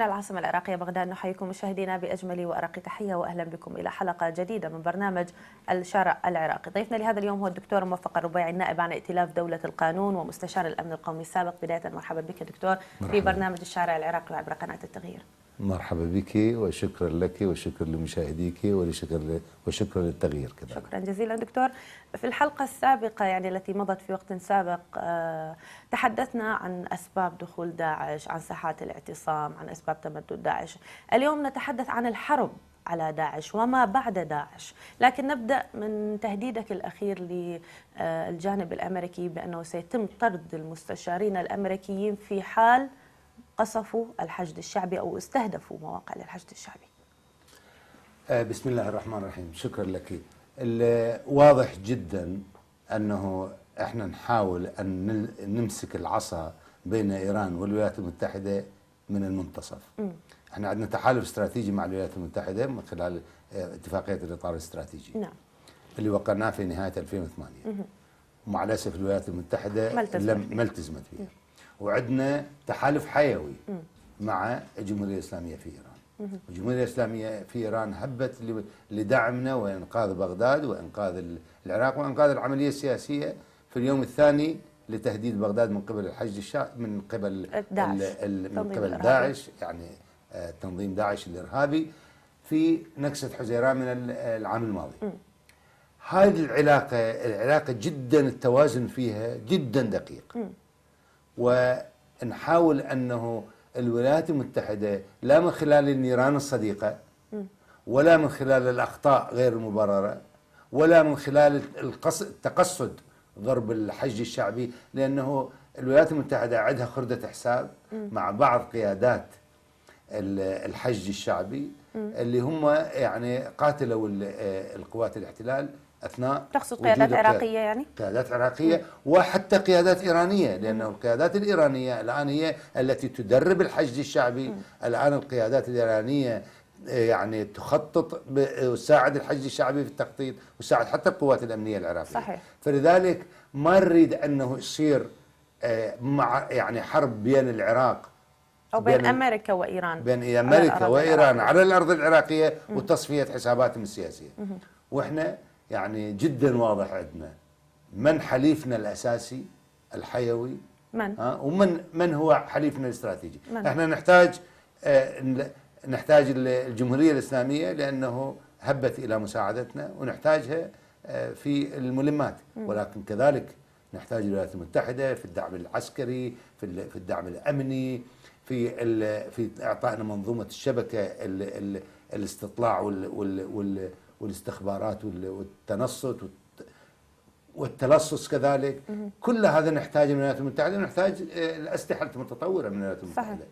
من العاصمة العراقية بغداد نحييكم مشاهدينا بأجمل وأرق تحية وأهلا بكم إلى حلقة جديدة من برنامج الشارع العراقي. ضيفنا لهذا اليوم هو الدكتور موفق الربيعي، النائب عن ائتلاف دولة القانون ومستشار الأمن القومي السابق. بداية مرحبا بك دكتور في برنامج الشارع العراقي عبر قناة التغيير. مرحبا بك وشكرا لك وشكرا لمشاهديك وشكرا للتغيير كذلك. شكرا جزيلا دكتور. في الحلقة السابقة التي مضت في وقت سابق تحدثنا عن أسباب دخول داعش، عن ساحات الاعتصام، عن أسباب تمدد داعش. اليوم نتحدث عن الحرب على داعش وما بعد داعش، لكن نبدأ من تهديدك الأخير للجانب الأمريكي بأنه سيتم طرد المستشارين الأمريكيين في حال قصفوا الحشد الشعبي أو استهدفوا مواقع للحشد الشعبي. بسم الله الرحمن الرحيم. شكرا لك. واضح جدا أنه احنا نحاول أن نمسك العصا بين إيران والولايات المتحدة من المنتصف. احنا عندنا تحالف استراتيجي مع الولايات المتحدة من خلال اتفاقية الإطار الاستراتيجي اللي وقعناه في نهاية 2008. ومع الأسف الولايات المتحدة ما التزمت فيها. وعندنا تحالف حيوي مع الجمهورية الإسلامية في إيران. الجمهورية الإسلامية في إيران هبت لدعمنا وإنقاذ بغداد وإنقاذ العراق وإنقاذ العملية السياسية في اليوم الثاني لتهديد بغداد من قبل الحشد الشعبي من قبل داعش، يعني تنظيم داعش الإرهابي في نكسة حزيران من العام الماضي. هذه العلاقة جدا التوازن فيها جدا دقيق. ونحاول أنه الولايات المتحدة لا من خلال النيران الصديقة ولا من خلال الأخطاء غير المبررة ولا من خلال التقصد ضرب الحشد الشعبي، لأنه الولايات المتحدة عندها خردة حساب مع بعض قيادات الحشد الشعبي اللي هم يعني قاتلوا القوات الاحتلال أثناء تقصد قيادات عراقية، يعني قيادات عراقية وحتى قيادات إيرانية، لأنه القيادات الإيرانية الآن هي التي تدرب الحشد الشعبي. الآن القيادات الإيرانية يعني تخطط وتساعد الحشد الشعبي في التخطيط وتساعد حتى القوات الأمنية العراقية. صحيح. فلذلك ما نريد أنه يصير مع يعني حرب بين العراق أو بين أمريكا وإيران، بين أمريكا وإيران على الأرض العراقية وتصفية حساباتهم السياسية. وإحنا يعني جدا واضح عندنا من حليفنا الأساسي الحيوي ومن هو حليفنا الاستراتيجي. احنا نحتاج الجمهورية الإسلامية لأنه هبت إلى مساعدتنا ونحتاجها في الملمات، ولكن كذلك نحتاج الولايات المتحدة في الدعم العسكري، في الدعم الأمني، في إعطائنا منظومة الشبكة الاستطلاع والاستخبارات والتنصت والتلصص كذلك. كل هذا نحتاج من الولايات المتحدة، ونحتاج الأسلحة المتطورة من الولايات المتحدة. صحيح.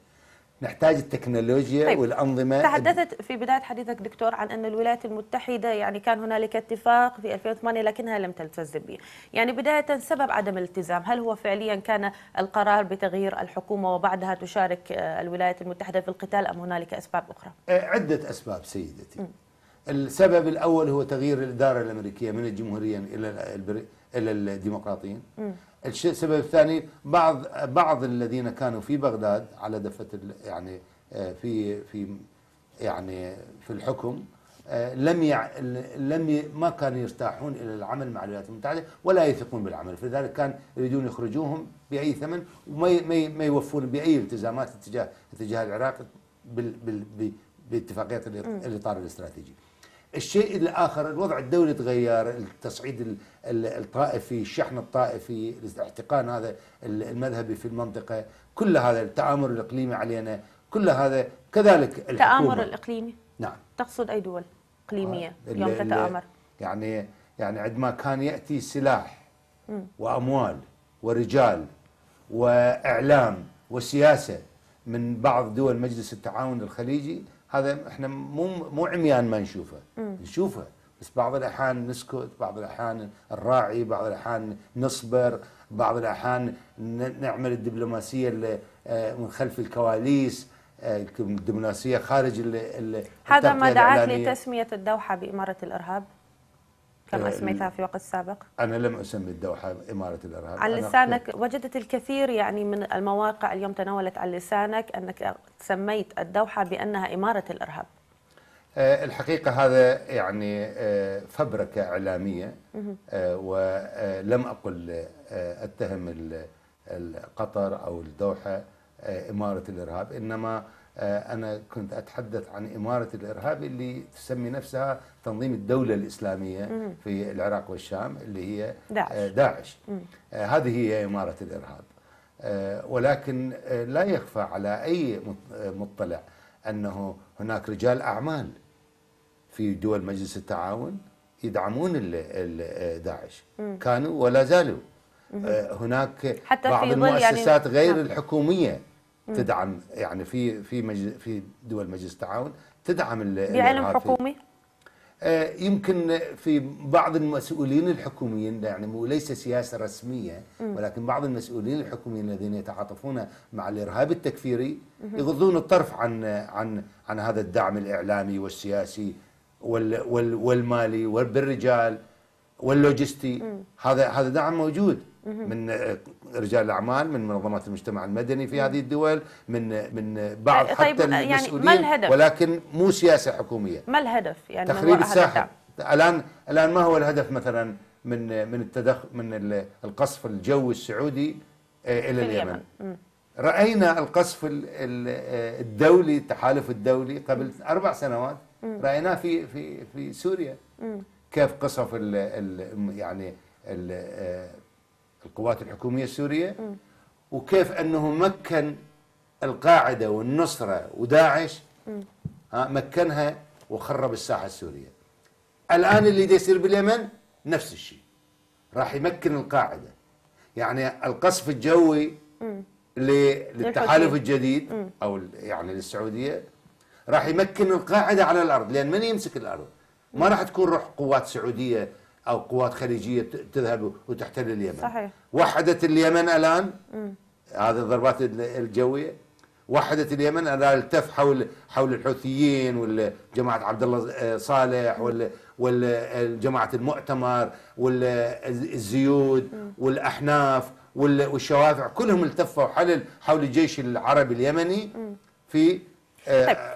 نحتاج التكنولوجيا والأنظمة. تحدثت في بداية حديثك دكتور عن أن الولايات المتحدة يعني كان هنالك اتفاق في 2008 لكنها لم تلتزم به. يعني بداية سبب عدم الالتزام، هل هو فعليا كان القرار بتغيير الحكومة وبعدها تشارك الولايات المتحدة في القتال أم هنالك أسباب أخرى؟ عدة أسباب سيدتي. السبب الأول هو تغيير الإدارة الأمريكية من الجمهوريين إلى الديمقراطيين. السبب الثاني بعض الذين كانوا في بغداد على دفة يعني في الحكم ما كانوا يرتاحون إلى العمل مع الولايات المتحدة ولا يثقون بالعمل، فلذلك كان يريدون يخرجوهم بأي ثمن وما يوفون بأي التزامات اتجاه العراق باتفاقية الإطار الاستراتيجي. الشيء الآخر الوضع الدولي تغير، التصعيد الطائفي، الشحن الطائفي، الاحتقان هذا المذهبي في المنطقة، كل هذا التآمر الإقليمي علينا، كل هذا كذلك التآمر الإقليمي. نعم. تقصد أي دول إقليمية اليوم تتآمر؟ يعني عندما كان يأتي سلاح وأموال ورجال وإعلام وسياسة من بعض دول مجلس التعاون الخليجي، هذا احنا مو عميان ما نشوفه، بس بعض الأحيان نسكت، بعض الأحيان نراعي، بعض الأحيان نصبر، بعض الأحيان نعمل الدبلوماسية من خلف الكواليس، الدبلوماسية خارج هذا ما دعاك لتسمية الدوحة بإمارة الإرهاب؟ كما أسميتها في وقت سابق؟ أنا لم أسمي الدوحة إمارة الإرهاب. عن لسانك وجدت الكثير يعني من المواقع اليوم تناولت عن لسانك أنك سميت الدوحة بأنها إمارة الإرهاب. الحقيقة هذا يعني فبركة إعلامية، ولم أقل أتهم قطر أو الدوحة إمارة الإرهاب، إنما أنا كنت أتحدث عن إمارة الإرهاب اللي تسمي نفسها تنظيم الدولة الإسلامية في العراق والشام اللي هي داعش. هذه هي إمارة الإرهاب. ولكن لا يخفى على أي مطلع أنه هناك رجال أعمال في دول مجلس التعاون يدعمون داعش، كانوا ولا زالوا. هناك حتى بعض في المؤسسات يعني غير الحكومية تدعم، يعني في دول مجلس التعاون تدعم بعلم حكومي. يمكن في بعض المسؤولين الحكوميين، يعني ليس سياسة رسمية، ولكن بعض المسؤولين الحكوميين الذين يتعاطفون مع الإرهاب التكفيري يغضون الطرف عن هذا الدعم الإعلامي والسياسي والمالي بالرجال واللوجستي. هذا دعم موجود من رجال الأعمال، من منظمات المجتمع المدني في هذه الدول، من بعض حتى المسؤولين، يعني ما الهدف؟ ولكن مو سياسة حكومية. ما الهدف يعني تخريب الساحة. الآن ما هو الهدف مثلا من القصف الجوي السعودي إلى اليمن؟ رأينا القصف الدولي، التحالف الدولي قبل 4 سنوات رأيناه في سوريا، كيف قصف يعني القوات الحكومية السورية، وكيف أنه مكن القاعدة والنصرة وداعش، مكنها وخرب الساحة السورية. الآن اللي يصير باليمن نفس الشيء، راح يمكن القاعدة. يعني القصف الجوي للتحالف الجديد أو يعني للسعودية راح يمكن القاعدة على الأرض، لأن من يمسك الأرض؟ ما راح تكون روح قوات سعودية أو قوات خليجية تذهب وتحتل اليمن. صحيح. وحدت اليمن الآن هذه الضربات الجوية، وحدت اليمن الآن، التف حول الحوثيين والجماعة عبد الله صالح والجماعة المؤتمر والزيود والأحناف والشوافع، كلهم التفوا حول الجيش العربي اليمني في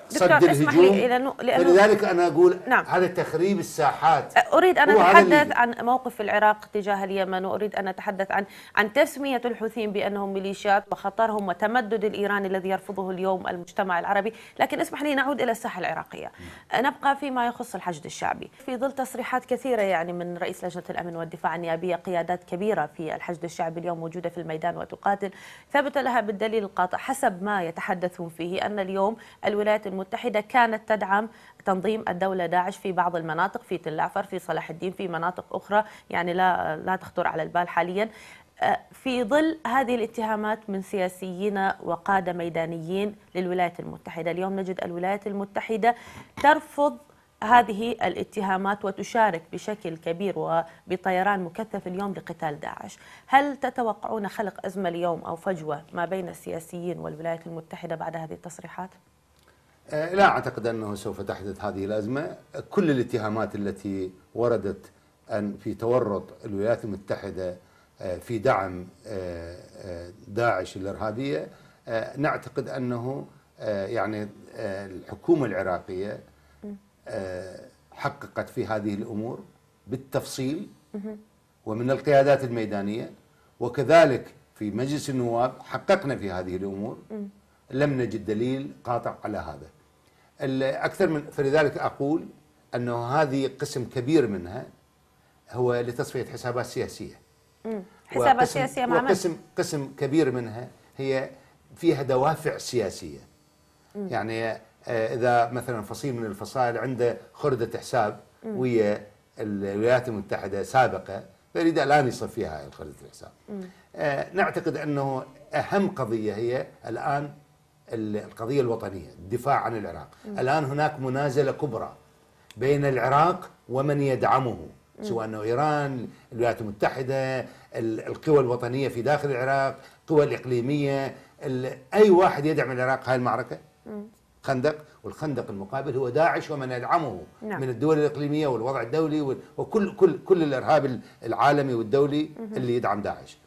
صد الهجوم. فلذلك أنا أقول نعم. هذا تخريب الساحات. أريد أن أتحدث عن موقف العراق تجاه اليمن، وأريد أن أتحدث عن تسمية الحوثيين بأنهم ميليشيات وخطرهم وتمدد الإيراني الذي يرفضه اليوم المجتمع العربي. لكن اسمح لي نعود إلى الساحة العراقية، نبقى فيما يخص الحشد الشعبي. في ظل تصريحات كثيرة يعني من رئيس لجنة الأمن والدفاع النيابية، قيادات كبيرة في الحشد الشعبي اليوم موجودة في الميدان وتقاتل، ثبت لها بالدليل القاطع حسب ما يتحدثون فيه أن اليوم الولايات المتحدة كانت تدعم تنظيم الدولة داعش في بعض المناطق، في تل عفر، في صلاح الدين، في مناطق أخرى يعني لا تخطر على البال حاليا. في ظل هذه الاتهامات من سياسيين وقادة ميدانيين للولايات المتحدة، اليوم نجد الولايات المتحدة ترفض هذه الاتهامات وتشارك بشكل كبير وبطيران مكثف اليوم لقتال داعش. هل تتوقعون خلق أزمة اليوم أو فجوة ما بين السياسيين والولايات المتحدة بعد هذه التصريحات؟ لا أعتقد أنه سوف تحدث هذه الأزمة. كل الاتهامات التي وردت في تورط الولايات المتحدة في دعم داعش الإرهابية، نعتقد أنه يعني الحكومة العراقية حققت في هذه الأمور بالتفصيل ومن القيادات الميدانية، وكذلك في مجلس النواب حققنا في هذه الأمور، لم نجد دليل قاطع على هذا. فلذلك أقول أنه هذه قسم كبير منها هو لتصفية حسابات سياسية. حسابات سياسية مع من؟ قسم كبير منها هي فيها دوافع سياسية. يعني إذا مثلا فصيل من الفصائل عنده خردة حساب ويا الولايات المتحدة سابقة، فيريد الآن يصف فيها خردة الحساب. نعتقد أنه أهم قضية هي الآن القضية الوطنية، الدفاع عن العراق. الآن هناك منازلة كبرى بين العراق ومن يدعمه، سواء أنه إيران، الولايات المتحدة، القوى الوطنية في داخل العراق، القوى الإقليمية، أي واحد يدعم العراق هاي المعركة خندق، والخندق المقابل هو داعش ومن يدعمه نعم. من الدول الإقليمية والوضع الدولي وكل كل الإرهاب العالمي والدولي اللي يدعم داعش.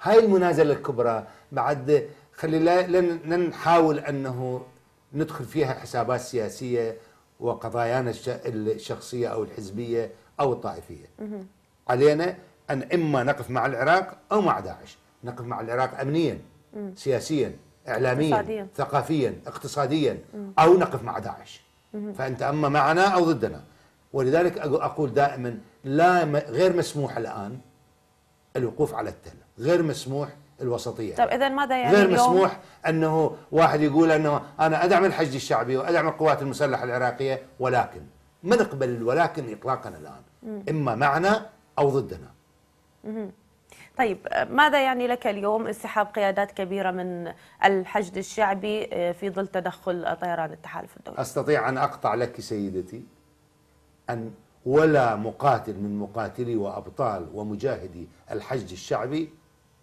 هاي المنازلة الكبرى بعد خلي لن نحاول أنه ندخل فيها حسابات سياسية وقضايانا الشخصية أو الحزبية أو الطائفية. علينا أن إما نقف مع العراق أو مع داعش. نقف مع العراق أمنيا، سياسيا، إعلاميا، اقتصاديا. ثقافيا، اقتصاديا، أو نقف مع داعش. فأنت أما معنا أو ضدنا. ولذلك أقول دائما غير مسموح الآن الوقوف على التل، غير مسموح الوسطية. طيب إذا ماذا يعني غير اليوم؟ مسموح أنه واحد يقول أنه أنا أدعم الحشد الشعبي وأدعم القوات المسلحة العراقية، ولكن ما نقبل الولكن إطلاقا الآن، إما معنا أو ضدنا. طيب ماذا يعني لك اليوم انسحاب قيادات كبيرة من الحشد الشعبي في ظل تدخل طيران التحالف الدولي؟ أستطيع أن أقطع لك سيدتي أن ولا مقاتل من مقاتلي وأبطال ومجاهدي الحشد الشعبي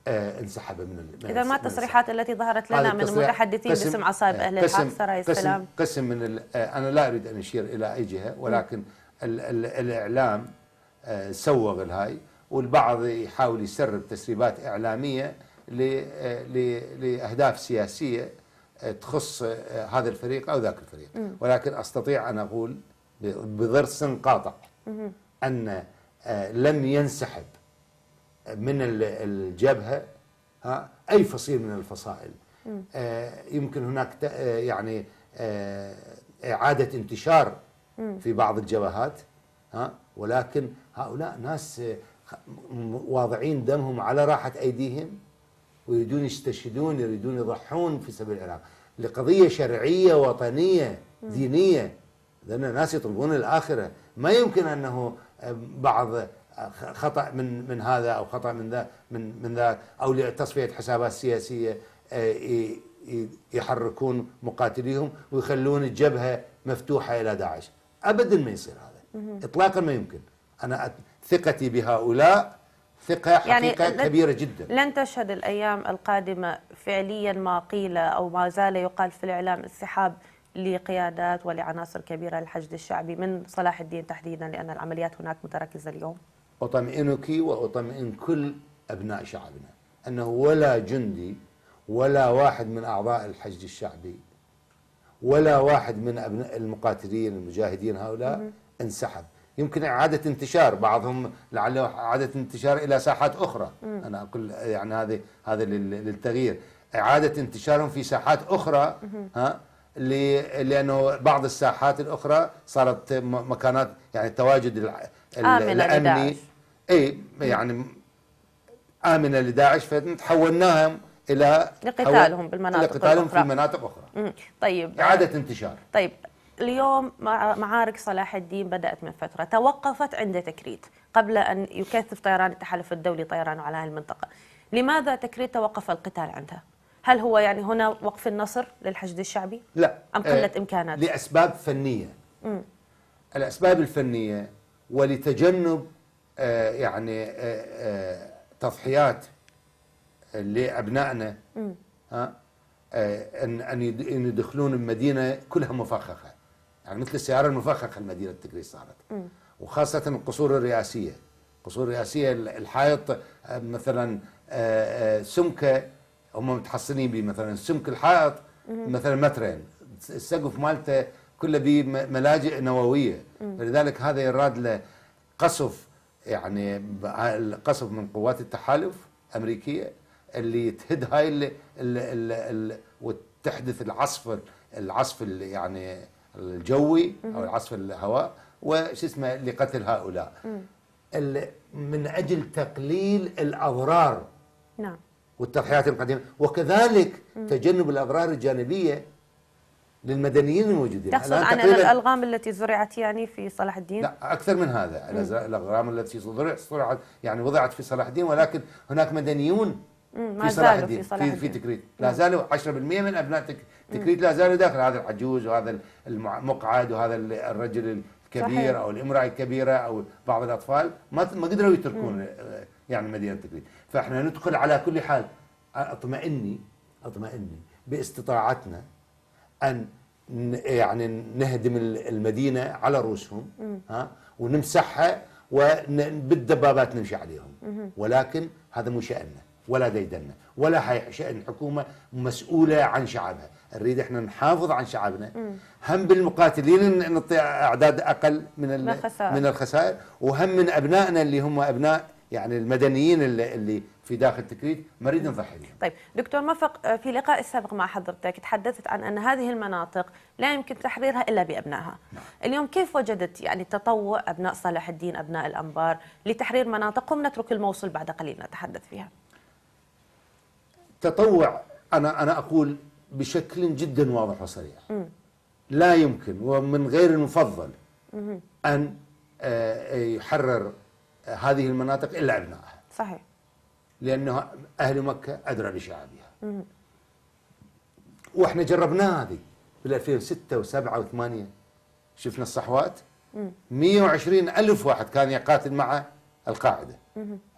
انسحب من إذا ما التصريحات التي ظهرت لنا من المتحدثين باسم عصائب أهل الحق سرايا السلام؟ قسم من أنا لا أريد أن أشير إلى أي جهة، ولكن الإعلام سوغ الهاي، والبعض يحاول يسرب تسريبات إعلامية لأهداف سياسية تخص هذا الفريق أو ذاك الفريق. ولكن أستطيع أن أقول بضرس قاطع أن لم ينسحب من الجبهة أي فصيل من الفصائل. يمكن هناك يعني إعادة انتشار في بعض الجبهات، ولكن هؤلاء ناس واضعين دمهم على راحة أيديهم ويريدون يستشهدون، يريدون يضحون في سبيل العراق لقضية شرعية وطنية دينية. لأن ناس يطلبون الآخرة. ما يمكن أنه بعض خطأ من هذا أو خطأ من ذاك أو لتصفية حسابات سياسية يحركون مقاتليهم ويخلون الجبهة مفتوحة إلى داعش. أبدا ما يصير هذا، إطلاقا ما يمكن. أنا ثقتي بهؤلاء ثقة حقيقة يعني كبيرة جدا. لن تشهد الأيام القادمة فعليا ما قيل أو ما زال يقال في الإعلام انسحاب لقيادات ولعناصر كبيرة للحشد الشعبي من صلاح الدين تحديدا، لأن العمليات هناك متركزة اليوم؟ أطمئنك وأطمئن كل أبناء شعبنا أنه ولا جندي ولا واحد من أعضاء الحشد الشعبي ولا واحد من أبناء المقاتلين المجاهدين هؤلاء انسحب. يمكن إعادة انتشار، بعضهم لعله إعادة انتشار إلى ساحات أخرى. أنا أقول يعني هذا للتغيير، إعادة انتشارهم في ساحات أخرى، لأنه بعض الساحات الأخرى صارت مكانات يعني التواجد الأمني يعني آمنة لداعش، فتحولناهم إلى لقتالهم بالمناطق الأخرى. في مناطق أخرى. طيب إعادة انتشار. طيب اليوم معارك صلاح الدين بدأت من فترة، توقفت عند تكريت قبل أن يكثف طيران التحالف الدولي طيرانه على هذه المنطقة. لماذا تكريت توقف القتال عندها؟ هل هو يعني هنا وقف النصر للحشد الشعبي؟ لا، أم قلة إمكانات؟ لأسباب فنية. الأسباب الفنية ولتجنب يعني تضحيات لأبنائنا، أن يدخلون المدينة كلها مفخخة، يعني مثل السيارة المفخخة المدينة تكريت صارت. وخاصة القصور الرئاسية. القصور الرئاسية الحائط مثلا سمكة هم متحصنين به، مثلا سمك الحائط مثلا مترين، السقف مالته كله به ملاجئ نووية. فلذلك هذا يراد له قصف، يعني القصف من قوات التحالف الأمريكية اللي تهد هاي وتحدث العصف يعني الجوي او العصف الهواء وش اسمه لقتل هؤلاء من اجل تقليل الاضرار. نعم. والتضحيات القديمه، وكذلك تجنب الاضرار الجانبيه للمدنيين الموجودين. تقصد عن الالغام التي زرعت يعني في صلاح الدين؟ لا، اكثر من هذا. الالغام التي زرعت يعني وضعت في صلاح الدين، ولكن هناك مدنيون في صلاح الدين في تكريت لا زالوا 10% من ابناء تكريت لا زالوا داخل. هذا العجوز وهذا المقعد وهذا الرجل الكبير صحيح. او الامراه الكبيره او بعض الاطفال ما قدروا يتركون يعني مدينه تكريت. فاحنا ندخل على كل حال. اطمئني باستطاعتنا ان يعني نهدم المدينة على رؤوسهم، ها، ونمسحها وبالدبابات نمشي عليهم. ولكن هذا مو شأننا ولا ديدنا ولا شأن حكومة مسؤولة عن شعبها. نريد احنا نحافظ عن شعبنا، هم بالمقاتلين نعطي اعداد اقل من الخسائر، وهم من ابنائنا اللي هم ابناء يعني المدنيين اللي في داخل تكريت ما نريد نضحي بهم. طيب دكتور موفق، في لقاء السابق مع حضرتك تحدثت عن أن هذه المناطق لا يمكن تحريرها إلا بأبنائها. نعم. اليوم كيف وجدت يعني تطوع أبناء صلاح الدين، أبناء الأنبار لتحرير مناطقهم؟ نترك الموصل بعد قليل نتحدث فيها. تطوع، أنا أقول بشكل جدا واضح وصريح، لا يمكن ومن غير المفضل أن يحرر هذه المناطق إلا أبنائها. صحيح. لأنه أهل مكة أدرى بشعبها. وإحنا جربناها هذه بال 2006 و7 و8، شفنا الصحوات 120 ألف واحد كان يقاتل مع القاعدة.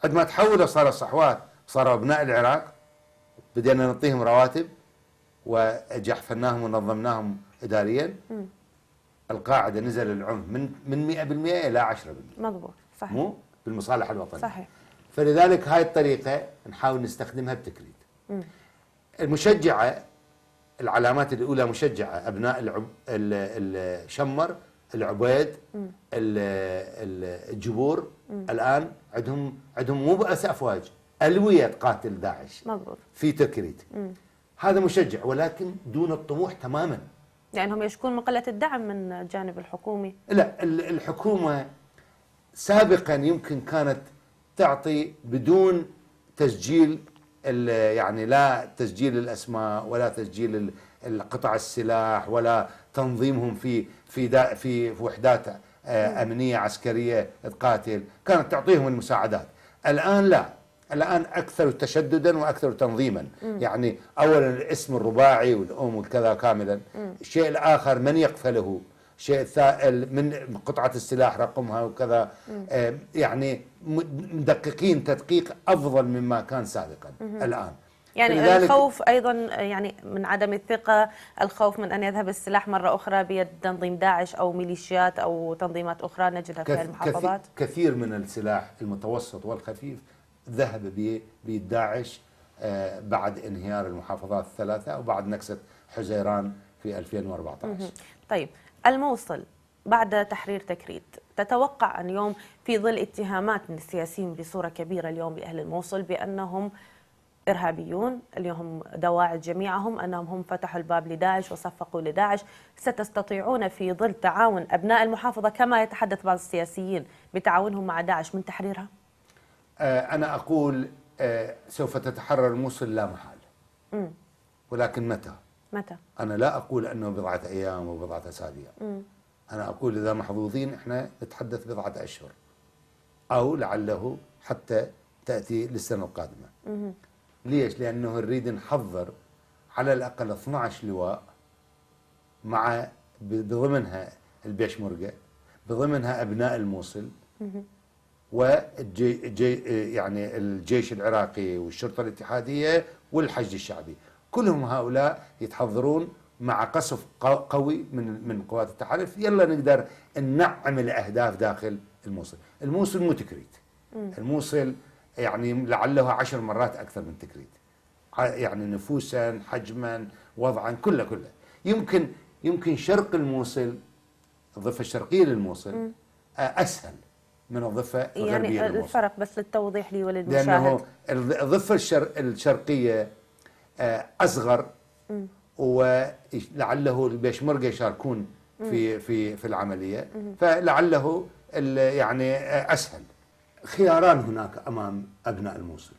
عندما تحولوا صار الصحوات صاروا أبناء العراق، بدينا نعطيهم رواتب وجحفناهم ونظمناهم إداريا. القاعدة نزل العنف من 100% إلى 10%. مضبوط. صحيح. مو بالمصالحة الوطنية. صحيح. فلذلك هاي الطريقة نحاول نستخدمها بتكريت. المشجعة، العلامات الأولى مشجعة، أبناء الشمر، العبيد، الجبور، الآن عندهم مو بس أفواج، ألوية تقاتل داعش. مضبوط. في تكريت. هذا مشجع ولكن دون الطموح تماما. يعني هم يشكون من قلة الدعم من الجانب الحكومي؟ لا، الحكومة سابقا يمكن كانت تعطي بدون تسجيل، يعني لا تسجيل الأسماء ولا تسجيل قطع السلاح ولا تنظيمهم في وحدات أمنية عسكرية تقاتل، كانت تعطيهم المساعدات. الآن لا، الآن أكثر تشددا وأكثر تنظيما. يعني أولا الاسم الرباعي والأم والكذا كاملا. الشيء الآخر من يقفله، شيء الثائل من قطعة السلاح رقمها وكذا. يعني مدققين تدقيق أفضل مما كان سابقا الآن. يعني الخوف أيضا يعني من عدم الثقة، الخوف من أن يذهب السلاح مرة أخرى بيد تنظيم داعش أو ميليشيات أو تنظيمات أخرى نجدها في المحافظات. كثير من السلاح المتوسط والخفيف ذهب بيد داعش بعد انهيار المحافظات الثلاثة وبعد نكسة حزيران في 2014. طيب الموصل بعد تحرير تكريت، تتوقع أن يوم في ظل اتهامات من السياسيين بصورة كبيرة اليوم لأهل الموصل بأنهم إرهابيون، اليوم دواعي جميعهم أنهم هم فتحوا الباب لداعش وصفقوا لداعش، ستستطيعون في ظل تعاون أبناء المحافظة كما يتحدث بعض السياسيين بتعاونهم مع داعش من تحريرها؟ أنا أقول سوف تتحرر الموصل لا محالة. ولكن متى؟ أنا لا أقول أنه بضعة أيام وبضعة أسابيع. أنا أقول إذا محظوظين إحنا نتحدث بضعة أشهر أو لعله حتى تأتي للسنة القادمة. ليش؟ لأنه نريد نحضر على الأقل 12 لواء مع بضمنها البيشمركة، بضمنها أبناء الموصل يعني الجيش العراقي والشرطة الاتحادية والحشد الشعبي. كلهم هؤلاء يتحضرون مع قصف قوي من قوات التحالف. يلا نقدر ننعم الأهداف داخل الموصل. الموصل مو تكريت. الموصل يعني لعله 10 مرات أكثر من تكريت، يعني نفوسا، حجما، وضعا، كله. يمكن شرق الموصل، الضفة الشرقية للموصل أسهل من الضفة الغربية يعني للموصل. الفرق بس للتوضيح لي وللمشاهد. لأنه الضفة الشرقية أصغر، ولعله البيشمركة يشاركون في العملية، فلعله يعني أسهل. خياران هناك أمام أبناء الموصل.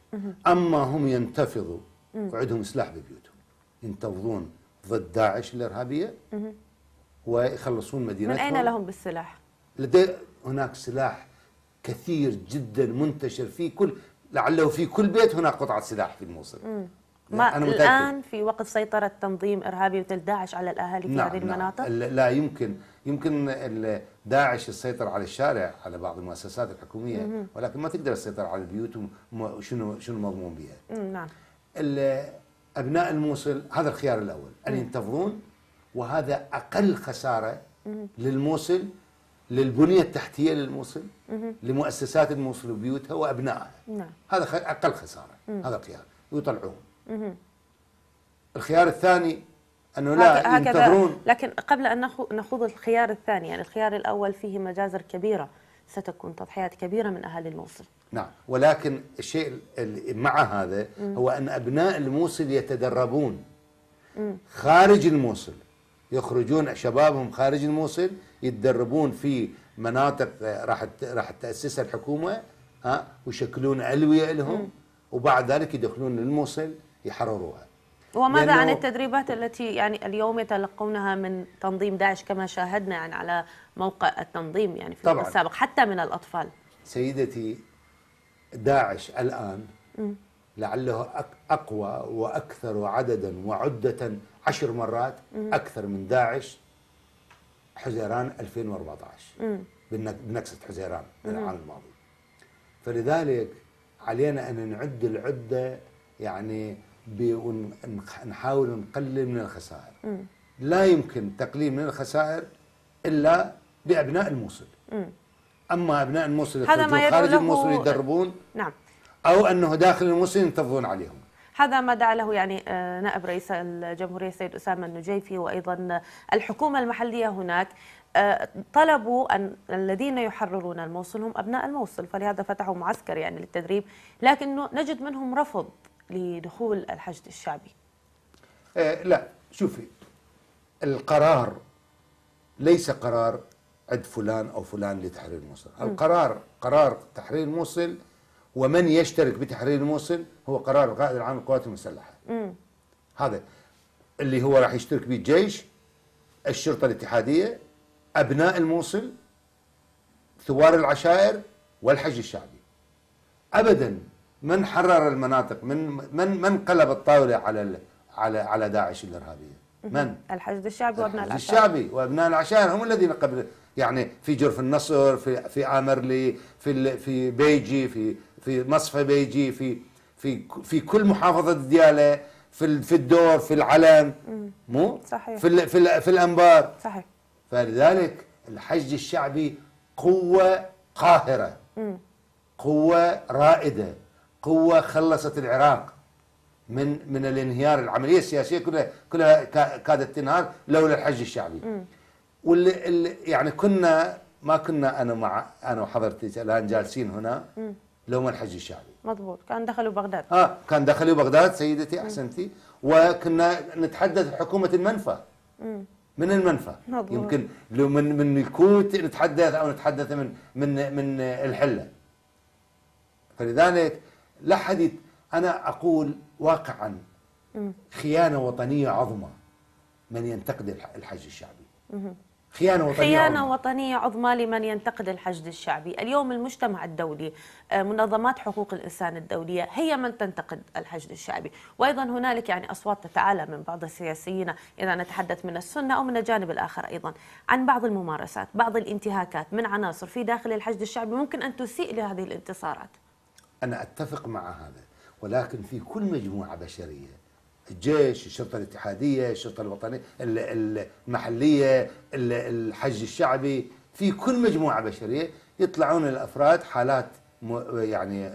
أما هم ينتفضوا وعندهم سلاح ببيوتهم، ينتفضون ضد داعش الإرهابية ويخلصون مدينتهم. من أين لهم بالسلاح؟ هناك سلاح كثير جدا منتشر لعله في كل بيت هناك قطعة سلاح في الموصل. أنا الآن في وقت سيطرة تنظيم إرهابي مثل داعش على الأهالي في هذه المناطق؟ لا يمكن داعش يسيطر على الشارع، على بعض المؤسسات الحكومية، ولكن ما تقدر تسيطر على البيوت وشنو مضمون بها. نعم. أبناء الموصل هذا الخيار الأول، أن ينتفضون وهذا أقل خسارة للموصل، للبنية التحتية للموصل، لمؤسسات الموصل وبيوتها وأبنائها. نعم. هذا أقل خسارة. هذا خيار ويطلعون. الخيار الثاني أنه لا ينتظرون. لكن قبل أن نخوض الخيار الثاني، يعني الخيار الأول فيه مجازر كبيرة، ستكون تضحيات كبيرة من أهالي الموصل. نعم، ولكن الشيء مع هذا هو أن أبناء الموصل يتدربون خارج الموصل، يخرجون شبابهم خارج الموصل يتدربون في مناطق راح تأسسها الحكومة، ويشكلون ألوية لهم، وبعد ذلك يدخلون للموصل يحرروها. وماذا عن التدريبات التي يعني اليوم يتلقونها من تنظيم داعش كما شاهدنا يعني على موقع التنظيم يعني في الوقت السابق حتى من الأطفال؟ سيدتي، داعش الآن لعله أقوى وأكثر عددا وعدة 10 مرات أكثر من داعش حزيران 2014 بنكسة حزيران العام الماضي. فلذلك علينا أن نعد العدة يعني ونحاول نقلل من الخسائر. لا يمكن تقليل من الخسائر إلا بأبناء الموصل. أما أبناء الموصل يخرجون خارج الموصل يدربون، نعم، أو أنه داخل الموصل ينتظرون عليهم. هذا ما دعا له يعني نائب رئيس الجمهورية السيد أسامة النجيفي، وأيضا الحكومة المحلية هناك طلبوا أن الذين يحررون الموصل هم أبناء الموصل، فلهذا فتحوا معسكر يعني للتدريب، لكنه نجد منهم رفض لدخول الحشد الشعبي. لا، شوفي، القرار ليس قرار عد فلان أو فلان لتحرير الموصل. القرار قرار تحرير الموصل، ومن يشترك بتحرير الموصل هو قرار القائد العام للقوات المسلحة. هذا اللي هو راح يشترك به الجيش، الشرطة الاتحادية، أبناء الموصل، ثوار العشائر، والحشد الشعبي. أبدا من حرر المناطق، من قلب الطاولة على داعش الإرهابية؟ من؟ الحشد الشعبي وأبناء العشائر. الشعبي وأبناء العشائر هم الذين قبل، يعني في جرف النصر، في آمرلي، في بيجي، في مصفى بيجي، في كل محافظة ديالى، في الدور، في العلم، مو صحيح، في الأنبار. صحيح. فلذلك الحشد الشعبي قوة قاهرة، قوة رائدة، قوة خلصت العراق من الانهيار. العملية السياسية كلها كادت تنهار لولا الحشد الشعبي. واللي يعني ما كنا انا وحضرتك الان جالسين هنا لو ما الحشد الشعبي. مضبوط، كان دخلوا بغداد. كان دخلوا بغداد سيدتي، احسنتي. وكنا نتحدث حكومة المنفى، من المنفى. مضبوط. يمكن لو من الكوت نتحدث، او نتحدث من الحلة. فلذلك لا حد، انا اقول واقعا خيانة وطنية عظمى من ينتقد الحشد الشعبي. خيانة وطنية عظمى لمن ينتقد الحشد الشعبي. اليوم المجتمع الدولي، منظمات حقوق الإنسان الدولية هي من تنتقد الحشد الشعبي، وأيضا هنالك يعني أصوات تتعالى من بعض السياسيين إذا نتحدث من السنة أو من الجانب الآخر أيضا عن بعض الممارسات، بعض الانتهاكات من عناصر في داخل الحشد الشعبي ممكن أن تسيء لهذه الانتصارات. أنا أتفق مع هذا، ولكن في كل مجموعة بشرية، الجيش، الشرطة الاتحادية، الشرطة الوطنية المحلية، الحشد الشعبي، في كل مجموعة بشرية يطلعون الأفراد حالات يعني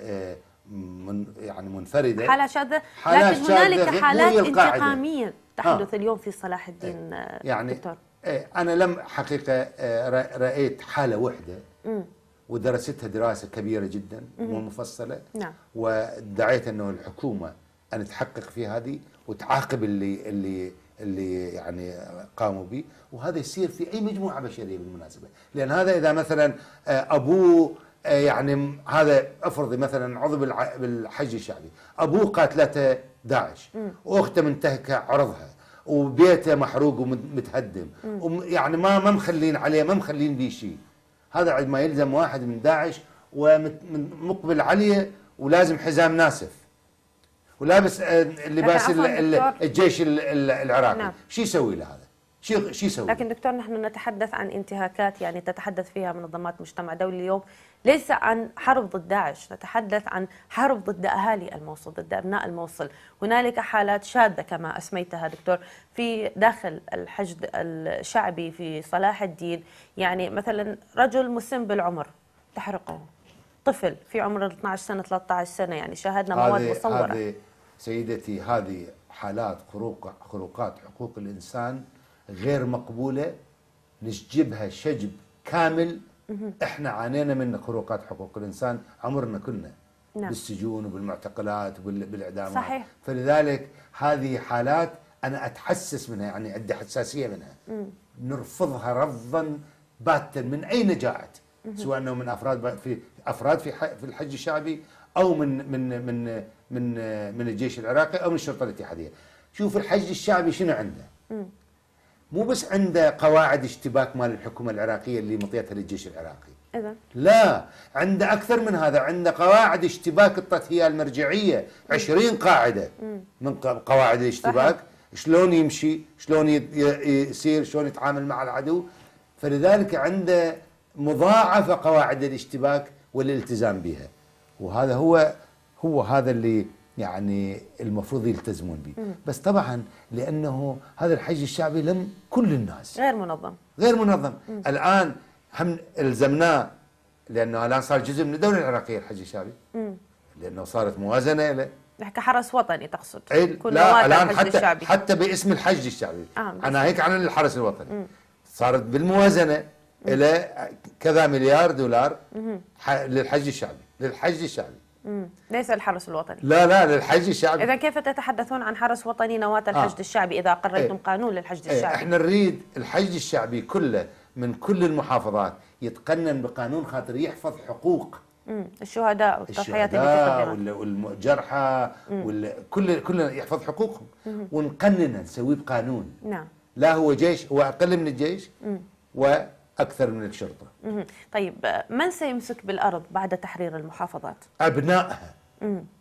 منفردة، حالات شاذة، لكن هنالك حالات انتقامية تحدث اليوم في صلاح الدين. يعني دكتور، أنا لم حقيقة رأيت حالة واحدة ودرستها دراسة كبيرة جدا ومفصلة. نعم. ودعيت أنه الحكومة أن تحقق في هذه وتعاقب اللي يعني قاموا به، وهذا يصير في أي مجموعة بشرية بالمناسبة. لأن هذا إذا مثلا أبوه يعني هذا أفرضي مثلا عضو بالحشد الشعبي، أبوه قاتلته داعش، وأخته منتهكة عرضها، وبيته محروق ومتهدم، يعني ما مخلين عليه، ما مخلين به شيء. هذا عندما يلزم واحد من داعش ومقبل عليه ولازم حزام ناسف ولابس لباس الجيش العراقي، نعم. شو يسوي له هذا؟ شو يسوي؟ لكن دكتور، نحن نتحدث عن انتهاكات يعني تتحدث فيها منظمات مجتمع دولي اليوم ليس عن حرب ضد داعش، نتحدث عن حرب ضد أهالي الموصل، ضد أبناء الموصل. هنالك حالات شاذة كما أسميتها دكتور في داخل الحشد الشعبي في صلاح الدين، يعني مثلا رجل مسن بالعمر تحرقه، طفل في عمر 12 سنة 13 سنة، يعني شاهدنا مواد مصورة. هذه سيدتي، هذه حالات خروقات حقوق الإنسان غير مقبولة، نشجبها شجب كامل. احنا عانينا من خروقات حقوق الإنسان، عمرنا كنا نعم. بالسجون وبالمعتقلات وبالإعدامات. صحيح. فلذلك هذه حالات أنا أتحسس منها، يعني عندي حساسية منها. نرفضها رفضا باتا من أين جاءت، سواء أنه من أفراد في الحج الشعبي، أو من الجيش العراقي، أو من الشرطة الاتحادية. شوف الحج الشعبي شنو عنده؟ مو بس عنده قواعد اشتباك مال الحكومة العراقية اللي مطيتها للجيش العراقي، إذا لا، عنده أكثر من هذا، عنده قواعد اشتباك التطهية المرجعية، 20 قاعدة من قواعد الاشتباك. صحيح. شلون يمشي، شلون يسير، شلون يتعامل مع العدو. فلذلك عنده مضاعفة قواعد الاشتباك والالتزام بها، وهذا هو هذا اللي يعني المفروض يلتزمون به. بس طبعا لأنه هذا الحج الشعبي لم كل الناس غير منظم. الآن هم الزمناه، لأنه الآن صار جزء من الدولة العراقية الحج الشعبي، لأنه صارت موازنة له. نحكي حرس وطني تقصد؟ لا، الآن حتى باسم الحج الشعبي. أنا هيك عن الحرس الوطني. صارت بالموازنة إلى كذا مليار دولار للحج الشعبي. ليس الحرس الوطني. لا، للحج الشعبي. إذا كيف تتحدثون عن حرس وطني نواة الحشد الشعبي إذا قررتم قانون للحشد الشعبي؟ احنا نريد الحشد الشعبي كله من كل المحافظات يتقنن بقانون خاطر يحفظ حقوق الشهداء والتضحيات اللي والجرحى، كل يحفظ حقوقهم، ونقننها نسويه بقانون. نعم. لا هو جيش، هو أقل من الجيش وأكثر من الشرطة. طيب من سيمسك بالأرض بعد تحرير المحافظات؟ أبنائها.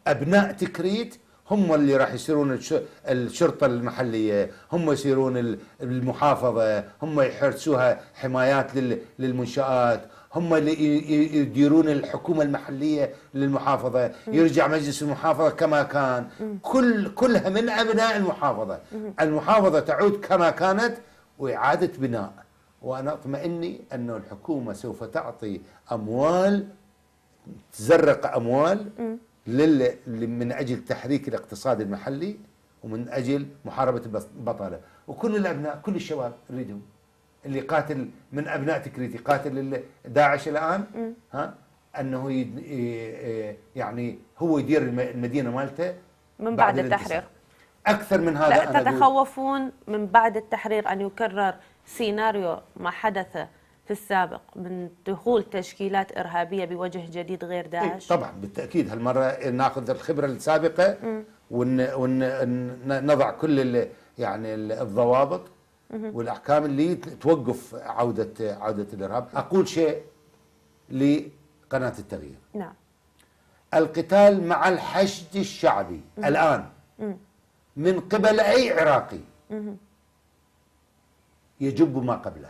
أبناء تكريت هم اللي راح يصيرون الشرطة المحلية، هم يصيرون المحافظة، هم يحرسوها حمايات للمنشآت، هم اللي يديرون الحكومة المحلية للمحافظة. يرجع مجلس المحافظة كما كان، كلها من أبناء المحافظة. المحافظة تعود كما كانت، وإعادة بناء. وأنا أطمئني أن الحكومة سوف تعطي أموال، تزرق أموال من أجل تحريك الاقتصاد المحلي، ومن أجل محاربة البطالة. وكل الأبناء، كل الشباب نريدهم، اللي قاتل من أبناء تكريت قاتل داعش الآن، أنه يعني هو يدير المدينة مالته من بعد التحرير. أكثر من هذا. لا تتخوفون من بعد التحرير أن يكرر سيناريو ما حدث في السابق من دخول تشكيلات إرهابية بوجه جديد غير داعش؟ طبعا بالتأكيد. هالمرة ناخذ الخبرة السابقة ونضع كل يعني الضوابط والأحكام اللي توقف عودة الإرهاب. أقول شيء لقناة التغيير. نعم. القتال مع الحشد الشعبي الآن من قبل أي عراقي يجب ما قبله.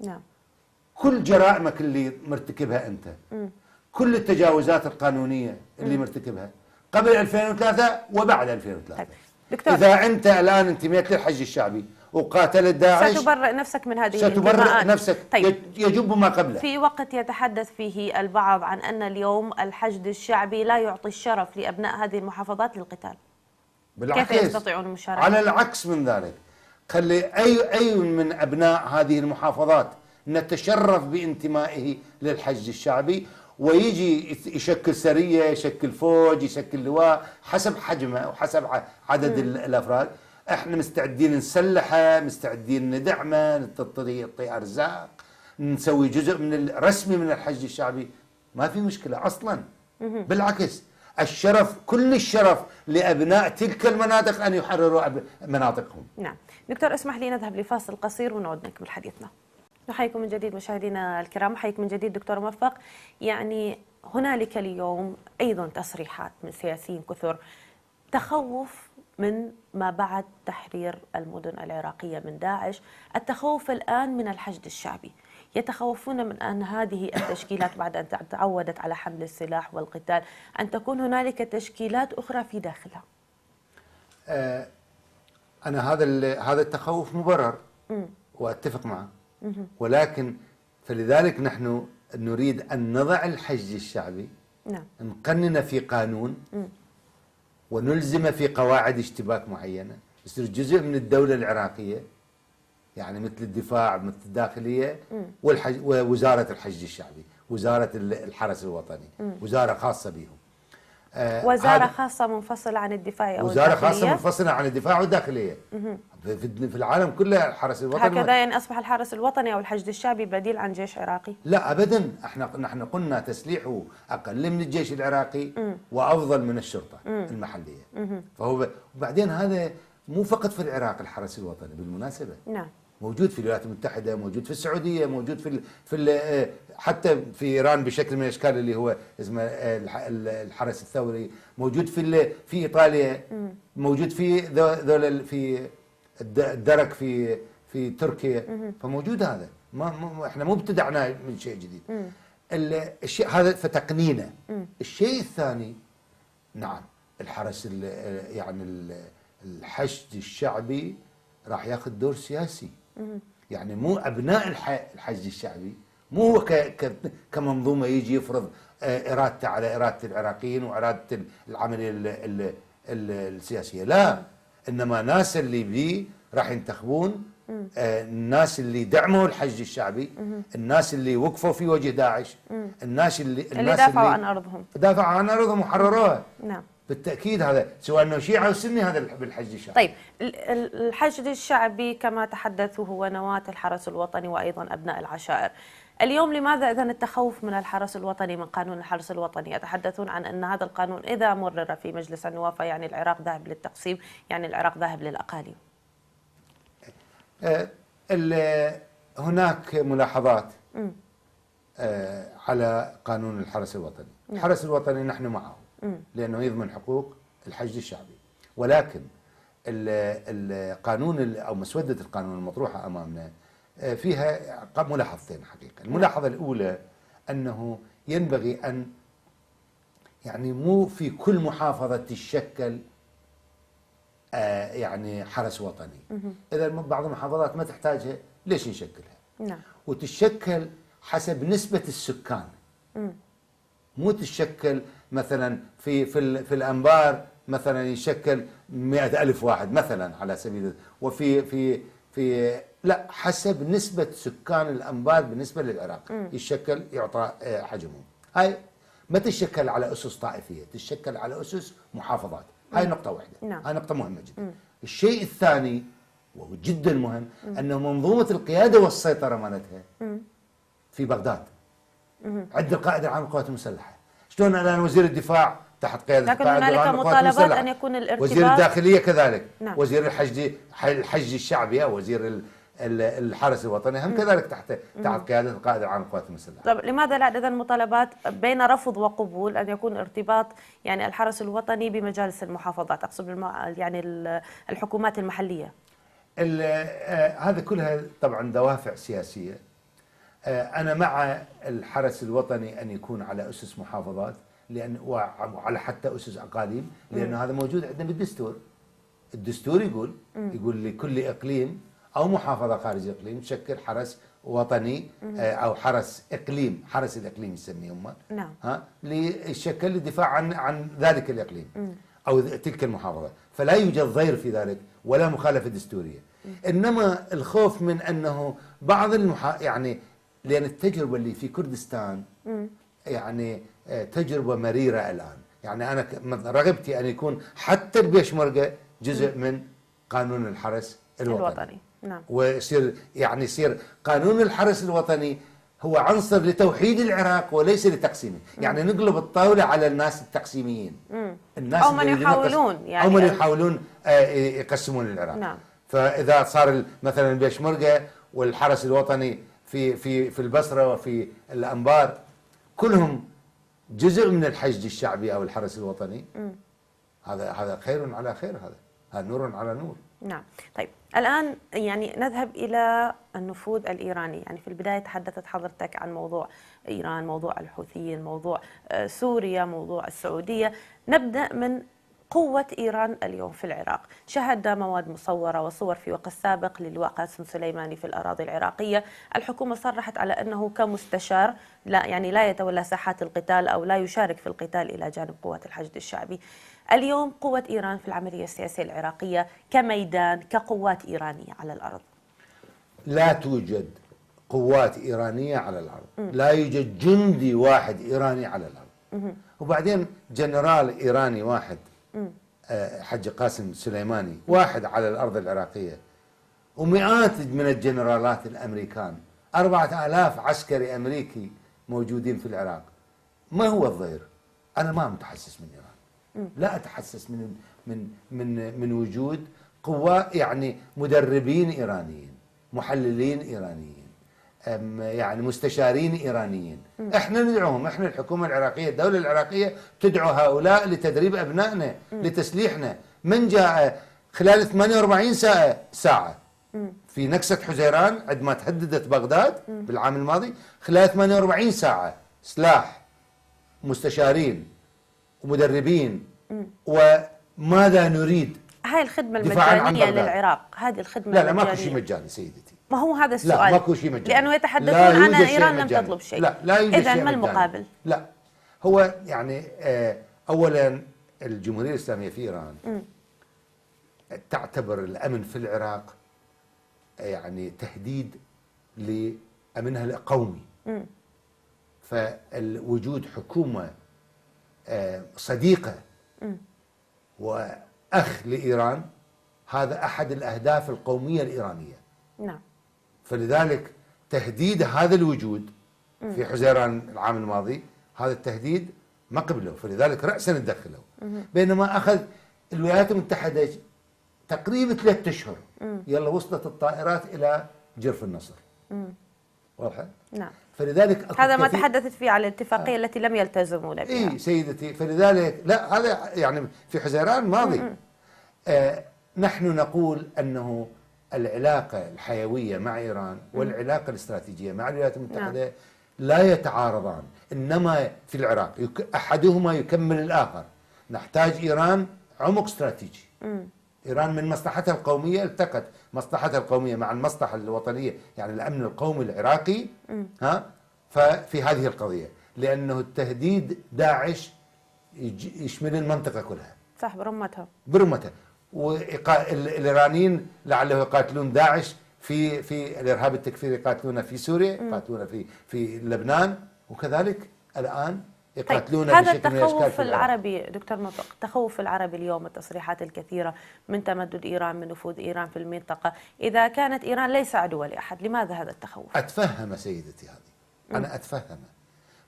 نعم. كل جرائمك اللي مرتكبها أنت، كل التجاوزات القانونية اللي مرتكبها قبل 2003 وبعد 2003. طيب. دكتور، إذا أنت الآن انتميت للحج الشعبي وقاتلت داعش ستبرئ نفسك من هذه ستبرئ نفسك. طيب. يجب ما قبله. في وقت يتحدث فيه البعض عن أن اليوم الحشد الشعبي لا يعطي الشرف لأبناء هذه المحافظات للقتال، بالعكس، كيف يستطيعون المشاركة؟ على العكس من ذلك، خلي أي من أبناء هذه المحافظات نتشرف بانتمائه للحج الشعبي، ويجي يشكل سرية، يشكل فوج، يشكل لواء حسب حجمه وحسب عدد الأفراد. احنا مستعدين نسلحه، مستعدين ندعمه، نعطي أرزاق، نسوي جزء من رسمي من الحج الشعبي، ما في مشكلة أصلا. بالعكس، الشرف، كل الشرف لأبناء تلك المناطق أن يحرروا مناطقهم. نعم. دكتور، اسمح لي نذهب لفاصل قصير ونعود نكمل حديثنا. نحييكم من جديد مشاهدينا الكرام، حياك من جديد دكتور موفق. يعني هنالك اليوم أيضا تصريحات من سياسيين كثر تخوف من ما بعد تحرير المدن العراقية من داعش، التخوف الآن من الحشد الشعبي. يتخوفون من أن هذه التشكيلات بعد أن تعودت على حمل السلاح والقتال أن تكون هنالك تشكيلات أخرى في داخلها. أنا هذا التخوف مبرر وأتفق معه، ولكن فلذلك نحن نريد أن نضع الحشد الشعبي، نعم، نقنن في قانون ونلزم في قواعد اشتباك معينة، يصير جزء من الدولة العراقية، يعني مثل الدفاع، مثل الداخلية ووزارة الحشد الشعبي، وزارة الحرس الوطني، وزارة خاصة بهم. وزارة خاصة منفصلة عن الدفاع أو وزارة الداخلية؟ خاصة منفصلة عن الدفاع والداخلية. في العالم كله الحرس الوطني هكذا يعني أصبح الحرس الوطني أو الحشد الشعبي بديل عن جيش عراقي؟ لا أبدا، نحن قلنا تسليحه أقل من الجيش العراقي وأفضل من الشرطة المحلية. فهو وبعدين هذا مو فقط في العراق الحرس الوطني بالمناسبة، نعم، موجود في الولايات المتحدة، موجود في السعودية، موجود حتى في إيران بشكل من الأشكال اللي هو اسمه الحرس الثوري، موجود في إيطاليا، موجود في في الدرك في تركيا، فموجود هذا. احنا مو ابتدعنا من شيء جديد. الشيء هذا فتقنينه. الشيء الثاني، نعم، الحرس يعني الحشد الشعبي راح ياخذ دور سياسي، يعني مو ابناء الحشد الشعبي مو هو كمنظومه يجي يفرض ارادته على اراده العراقيين واراده العمليه السياسيه، لا، انما ناس اللي بيه راح ينتخبون، الناس اللي دعموا الحشد الشعبي، الناس اللي وقفوا في وجه داعش، الناس اللي دافعوا عن ارضهم، وحرروها. نعم، بالتأكيد هذا سواء أنه شيعي أو سني، هذا بالحشد الشعبي. طيب، الحشد الشعبي كما تحدثوا هو نواة الحرس الوطني وأيضا أبناء العشائر. اليوم لماذا إذن التخوف من الحرس الوطني، من قانون الحرس الوطني؟ يتحدثون عن أن هذا القانون إذا مرر في مجلس النواب يعني العراق ذاهب للتقسيم، يعني العراق ذاهب للأقاليم. هناك ملاحظات على قانون الحرس الوطني. الحرس الوطني نحن معه لأنه يضمن حقوق الحشد الشعبي، ولكن القانون أو مسودة القانون المطروحة أمامنا فيها ملاحظتين حقيقة. الملاحظة الأولى أنه ينبغي أن يعني مو في كل محافظة تشكل يعني حرس وطني. إذا بعض المحافظات ما تحتاجها ليش نشكلها؟ نعم. وتشكل حسب نسبة السكان، مو تشكل مثلا في الأنبار مثلا يشكل 100,000 واحد مثلا على سبيل، وفي لا، حسب نسبة سكان الأنبار بالنسبة للعراق يشكل، يعطى حجمهم. هاي ما تشكل على أسس طائفية، تشكل على أسس محافظات. هاي نقطة واحدة. نعم. هاي نقطة مهمة جدا. الشيء الثاني وهو جدا مهم أنه منظومة القيادة والسيطرة مالتها في بغداد عند القائد العام للقوات المسلحة. شلون الآن وزير الدفاع تحت قيادة لكن القائد هنالك العام للقوات المسلحة، مطالبات أن يكون الارتباط، وزير الداخلية كذلك، نعم. وزير الحشد الشعبي أو وزير الحرس الوطني هم كذلك تحت قيادة القائد العام للقوات المسلحة. طيب لماذا لا إذن مطالبات بين رفض وقبول أن يكون ارتباط يعني الحرس الوطني بمجالس المحافظات، أقصد يعني الحكومات المحلية؟ هذا كلها طبعا دوافع سياسية. أنا مع الحرس الوطني أن يكون على أسس محافظات، وعلى حتى أسس أقاليم، لأن هذا موجود عندنا بالدستور. الدستور يقول لكل إقليم أو محافظة خارج الإقليم تشكل حرس وطني أو حرس إقليم، حرس الإقليم يسميهم، نعم، ليشكل للدفاع عن ذلك الإقليم أو تلك المحافظة. فلا يوجد ضير في ذلك ولا مخالفة دستورية. إنما الخوف من أنه بعض يعني لأن التجربة اللي في كردستان يعني تجربة مريرة الآن. يعني أنا رغبتي أن يكون حتى البيشمركة جزء من قانون الحرس الوطني. نعم. يصير قانون الحرس الوطني هو عنصر لتوحيد العراق وليس لتقسيمه. يعني نقلب الطاولة على الناس التقسيميين، الناس أو من يحاولون يعني أو من يحاولون يقسمون العراق. نعم. فإذا صار مثلا البيشمركة والحرس الوطني في البصرة وفي الأنبار كلهم جزء من الحشد الشعبي أو الحرس الوطني، هذا خير على خير. هذا هذا نور على نور. نعم. طيب الآن يعني نذهب إلى النفوذ الإيراني. يعني في البداية تحدثت حضرتك عن موضوع إيران، موضوع الحوثيين، موضوع سوريا، موضوع السعودية. نبدأ من قوة إيران اليوم في العراق. شاهدنا مواد مصورة وصور في وقت سابق للواء قاسم سليماني في الأراضي العراقية. الحكومة صرحت على أنه كمستشار لا يتولى ساحات القتال أو لا يشارك في القتال إلى جانب قوات الحشد الشعبي. اليوم قوة إيران في العملية السياسية العراقية كميدان، كقوات إيرانية على الأرض. لا توجد قوات إيرانية على الأرض، لا يوجد جندي واحد إيراني على الأرض. وبعدين جنرال إيراني واحد، حج قاسم سليماني، واحد على الأرض العراقية، ومئات من الجنرالات الأمريكان، 4000 عسكري أمريكي موجودين في العراق. ما هو الضير؟ أنا ما متحسس من إيران، لا أتحسس من وجود قوة، يعني مدربين إيرانيين، محللين إيرانيين، يعني مستشارين إيرانيين. احنا ندعوهم، احنا الحكومة العراقية، الدولة العراقية تدعو هؤلاء لتدريب أبنائنا، لتسليحنا. من جاء خلال 48 ساعة في نكسة حزيران عندما تهددت بغداد بالعام الماضي، خلال 48 ساعة سلاح، مستشارين ومدربين. وماذا نريد؟ هاي الخدمة المجانية للعراق، هذه الخدمة لا ماكو شيء مجاني سيدتي. ما هو هذا السؤال. لا ماكو شيء مجاني، لأنه يتحدثون عن إيران لم تطلب شيء. لا يوجد شيء إذن ما المقابل؟ لا هو يعني أولا الجمهورية الإسلامية في إيران تعتبر الأمن في العراق يعني تهديد لأمنها القومي. فالوجود حكومة صديقة وأخ لإيران هذا أحد الأهداف القومية الإيرانية. نعم. فلذلك تهديد هذا الوجود في حزيران العام الماضي، هذا التهديد ما قبله، فلذلك رأسا تدخلوا. بينما أخذ الولايات المتحدة تقريبا 3 أشهر يلا وصلت الطائرات إلى جرف النصر. واضح؟ نعم. فلذلك هذا ما تحدثت فيه على الاتفاقية التي لم يلتزموا بها. اي سيدتي، فلذلك لا هذا يعني في حزيران الماضي. نحن نقول أنه العلاقة الحيوية مع إيران والعلاقة الاستراتيجية مع الولايات المتحدة لا يتعارضان، إنما في العراق أحدهما يكمل الآخر. نحتاج إيران عمق استراتيجي. إيران من مصلحتها القومية التقت مصلحتها القومية مع المصلحة الوطنية، يعني الأمن القومي العراقي، ففي هذه القضية، لأنه التهديد داعش يشمل المنطقة كلها. صح، برمتها. والإيرانيين لعله يقاتلون داعش في الإرهاب التكفيري، يقاتلون في سوريا، يقاتلون في لبنان، وكذلك الآن يقاتلون طيب. هذا بشكل من الأشكال التخوف العربي دكتور نطق، التخوف العربي اليوم، التصريحات الكثيرة من تمدد إيران، من نفوذ إيران في المنطقة، إذا كانت إيران ليس عدوة لأحد، لماذا هذا التخوف؟ أتفهم سيدتي هذه، أنا أتفهم.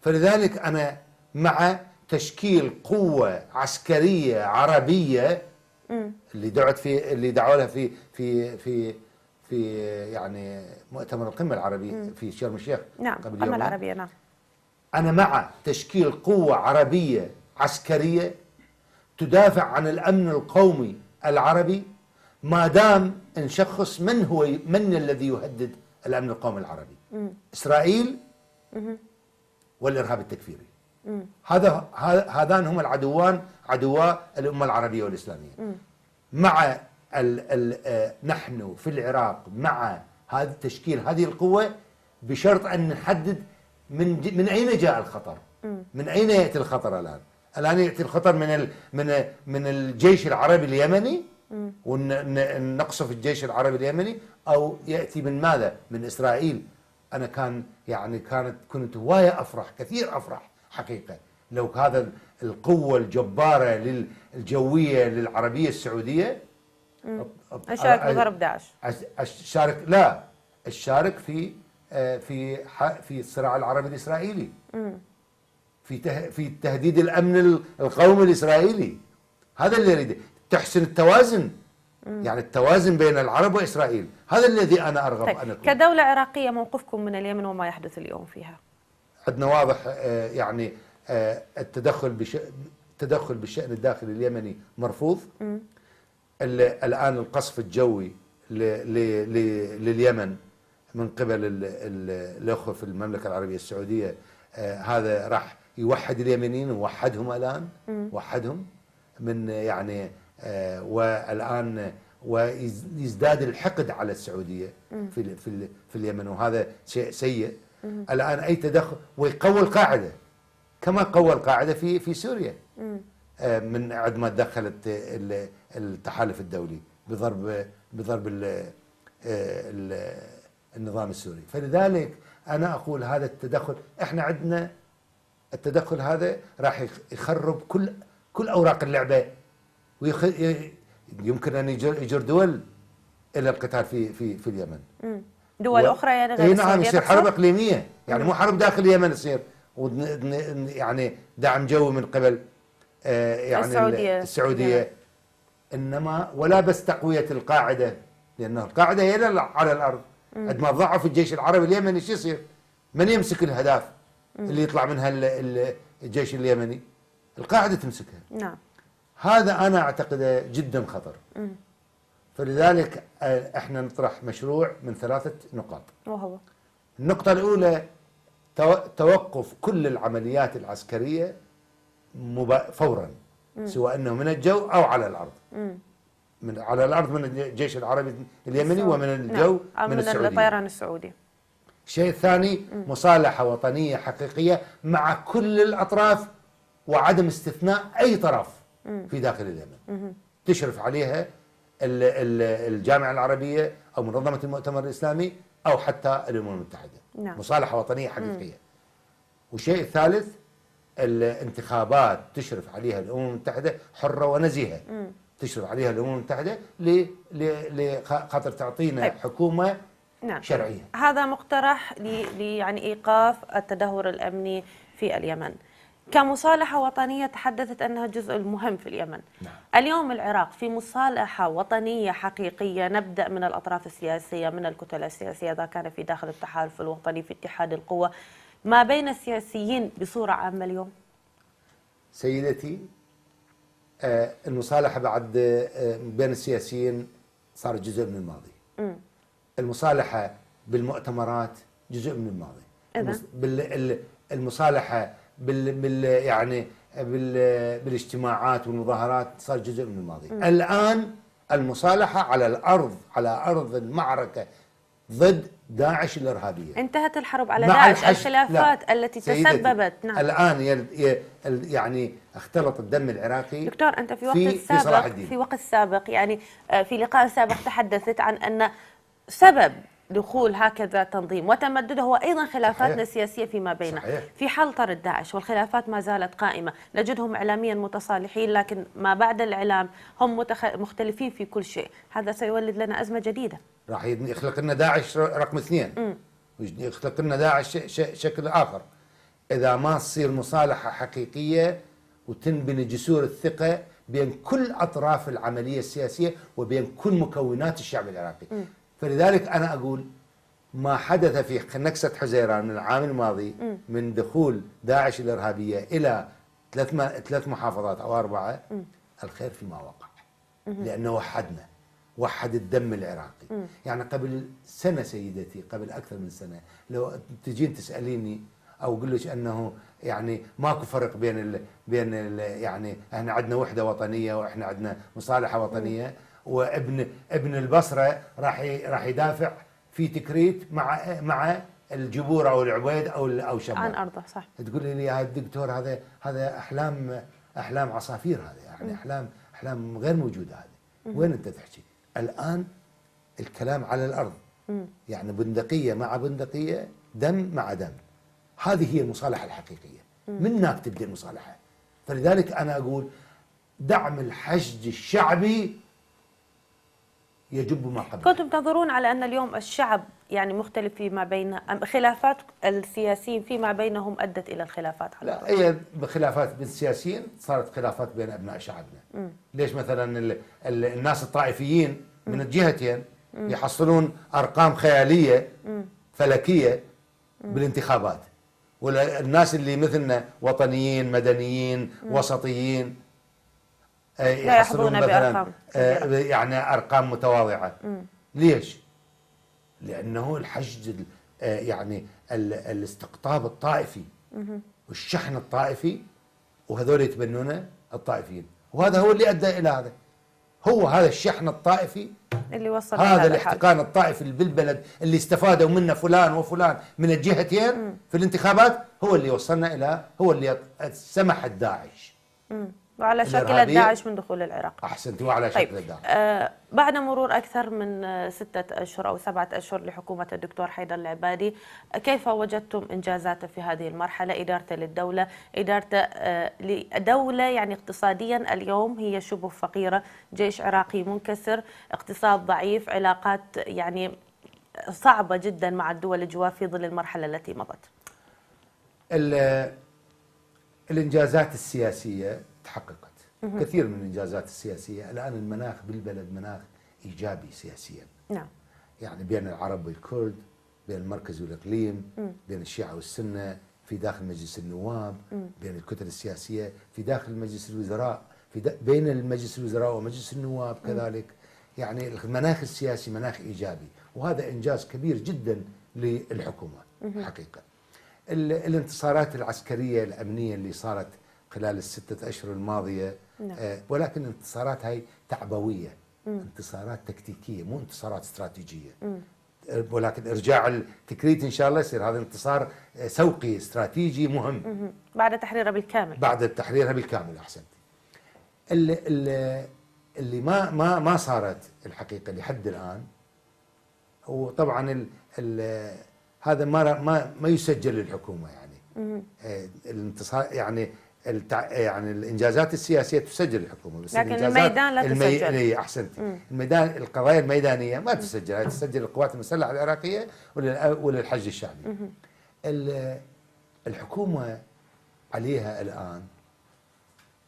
فلذلك أنا مع تشكيل قوة عسكرية عربية اللي دعوا لها في يعني مؤتمر القمة العربي في شرم الشيخ. نعم، القمة العربية. نعم. أنا مع تشكيل قوة عربية عسكرية تدافع عن الأمن القومي العربي، ما دام نشخص من الذي يهدد الأمن القومي العربي. إسرائيل والإرهاب التكفيري. هذان هم العدوان، عدوا الأمة العربية والإسلامية. مع نحن في العراق مع هذا تشكيل هذه القوة، بشرط أن نحدد من أين جاء الخطر، من أين يأتي الخطر الآن يأتي الخطر من الجيش العربي اليمني ونقصف الجيش العربي اليمني، أو يأتي من ماذا؟ من إسرائيل. أنا كنت هواية أفرح، كثير أفرح حقيقة، لو هذا القوة الجبارة الجوية للعربية السعودية الشارك بضرب داعش، الشارك في الصراع العربي الإسرائيلي، في تهديد الأمن القومي الإسرائيلي. هذا اللي يريد تحسن التوازن، يعني التوازن بين العرب وإسرائيل، هذا الذي أنا أرغب أن أكون. كدولة عراقية، موقفكم من اليمن وما يحدث اليوم فيها؟ عندنا واضح، يعني التدخل بالشأن الداخلي اليمني مرفوض. الآن القصف الجوي لليمن من قبل الأخوة في المملكة العربية السعودية، هذا راح يوحد اليمنيين ووحدهم الآن، وحدهم من يعني والآن ويزداد الحقد على السعودية في اليمن، وهذا شيء سيء. الآن أي تدخل ويقوي القاعدة كما قوى القاعدة في سوريا من عندما دخلت التحالف الدولي بضرب النظام السوري. فلذلك أنا أقول هذا التدخل، إحنا عندنا التدخل هذا راح يخرب كل أوراق اللعبة، يمكن أن يجر دول إلى القتال في اليمن، دول أخرى يعني غير السعودية. نعم، يصير حرب إقليمية، يعني مو حرب داخل اليمن يصير، يعني دعم جوي من قبل يعني السعودية. إنما ولا بس تقوية القاعدة، لأنه القاعدة هي على الأرض. عندما ضعف الجيش العربي اليمني ايش يصير؟ من يمسك الأهداف اللي يطلع منها الجيش اليمني؟ القاعدة تمسكها. نعم. هذا أنا أعتقده جدا خطر. فلذلك احنا نطرح مشروع من 3 نقاط. وهو النقطة الأولى توقف كل العمليات العسكرية فورا، سواء أنه من الجو أو على الأرض. على الأرض من الجيش العربي اليمني، ومن الجو نعم. من السعودية، الطيران السعودي. الشيء الثاني مصالحة وطنية حقيقية مع كل الأطراف، وعدم استثناء أي طرف في داخل اليمن تشرف عليها الجامعة العربية أو منظمة المؤتمر الإسلامي أو حتى الأمم المتحدة. نعم. مصالحة وطنية حقيقية. والشيء الثالث الانتخابات تشرف عليها الأمم المتحدة حرة ونزيهة، تشرف عليها الأمم المتحدة لخاطر تعطينا حكومة نعم. شرعية. هذا مقترح يعني إيقاف التدهور الأمني في اليمن كمصالحة وطنية تحدثت أنها جزء مهم في اليمن. نعم. اليوم العراق في مصالحة وطنية حقيقية، نبدأ من الأطراف السياسية، من الكتل السياسية إذا كان في داخل التحالف الوطني، في اتحاد القوى، ما بين السياسيين بصورة عامة اليوم. سيدتي، المصالحة بعد بين السياسيين صار جزء من الماضي. المصالحة بالمؤتمرات جزء من الماضي. المصالحة يعني بالاجتماعات والمظاهرات صار جزء من الماضي. الآن المصالحة على الأرض، على أرض المعركة ضد داعش الإرهابية. انتهت الحرب على داعش، الخلافات التي تسببت. نعم. الآن يعني اختلط الدم العراقي. دكتور، أنت في وقت سابق يعني في لقاء سابق تحدثت عن أن سبب دخول هكذا تنظيم وتمدده هو أيضا خلافاتنا السياسية فيما بيننا. في حال طرد داعش والخلافات ما زالت قائمة، نجدهم إعلاميا متصالحين، لكن ما بعد الإعلام هم مختلفين في كل شيء. هذا سيولد لنا أزمة جديدة. راح يخلق لنا داعش رقم 2، يخلق لنا داعش شكل آخر إذا ما تصير مصالحة حقيقية وتنبني جسور الثقة بين كل أطراف العملية السياسية وبين كل مكونات الشعب العراقي. فلذلك أنا أقول ما حدث في نكسة حزيران من العام الماضي من دخول داعش الإرهابية إلى 3 محافظات أو 4، الخير فيما وقع، لأنه وحد الدم العراقي. يعني قبل سنة سيدتي، قبل أكثر من سنة، لو تجين تسأليني أو أقول لك أنه يعني ماكو فرق بين يعني احنا عندنا وحدة وطنية واحنا عندنا مصالحة وطنية، وابن البصرة راح يدافع في تكريت مع الجبور او العبيد او شمال عن ارضه، صح. تقول لي يا دكتور هذا احلام عصافير، هذا يعني احلام غير موجوده هذه. وين انت تحكي الان؟ الكلام على الارض، يعني بندقيه مع بندقيه، دم مع دم. هذه هي المصالحه الحقيقيه، من هناك تبدا المصالحه. فلذلك انا اقول دعم الحشد الشعبي يجب ما قبل. كنتم تنظرون على أن اليوم الشعب يعني مختلف فيما بين خلافات السياسيين فيما بينهم أدت إلى الخلافات على لا، هي بخلافات بين السياسيين صارت خلافات بين أبناء شعبنا. ليش مثلا الناس الطائفيين من الجهتين يحصلون أرقام خيالية فلكية بالانتخابات، والناس اللي مثلنا وطنيين مدنيين وسطيين لا يحظون بأرقام كبيرة. يعني ارقام متواضعه. ليش؟ لانه الحشد يعني الاستقطاب الطائفي والشحن الطائفي، وهذول يتبنونه الطائفيين، وهذا هو اللي ادى الى هذا. هو هذا الشحن الطائفي اللي وصل هذا الاحتقان الطائفي اللي بالبلد اللي استفادوا منه فلان وفلان من الجهتين في الانتخابات، هو اللي وصلنا الى، هو اللي سمح الداعش وعلى شكل داعش من دخول العراق. احسنت، وعلى شكل طيب. داعش. بعد مرور اكثر من 6 اشهر او 7 اشهر لحكومه الدكتور حيدر العبادي، كيف وجدتم انجازاته في هذه المرحله؟ ادارته للدوله، ادارته لدوله يعني اقتصاديا اليوم هي شبه فقيره، جيش عراقي منكسر، اقتصاد ضعيف، علاقات يعني صعبه جدا مع الدول الجوار في ظل المرحله التي مضت. الانجازات السياسيه تحققت، كثير من الانجازات السياسيه. الان المناخ بالبلد مناخ ايجابي سياسيا. نعم. يعني بين العرب والكرد، بين المركز والاقليم، بين الشيعه والسنه، في داخل مجلس النواب، بين الكتل السياسيه، في داخل مجلس الوزراء، بين المجلس الوزراء ومجلس النواب كذلك. يعني المناخ السياسي مناخ ايجابي، وهذا انجاز كبير جدا للحكومه حقيقه. الانتصارات العسكريه الامنيه اللي صارت خلال ال6 اشهر الماضيه، ولكن الانتصارات هاي تعبويه، انتصارات تكتيكيه، مو انتصارات استراتيجيه. ولكن ارجاع التكريت ان شاء الله يصير هذا انتصار سوقي استراتيجي مهم بعد تحريرها بالكامل. بعد تحريرها بالكامل. احسنت. اللي ما صارت الحقيقه لحد الان، وطبعا هذا ما يسجل للحكومه، يعني الانتصار يعني يعني الانجازات السياسيه تسجل الحكومه، بس لكن الميدان لا تسجل. احسنت. الميدان، القضايا الميدانيه ما تسجل، هي تسجل القوات المسلحه العراقيه وللحشد الشعبي. الحكومه عليها الان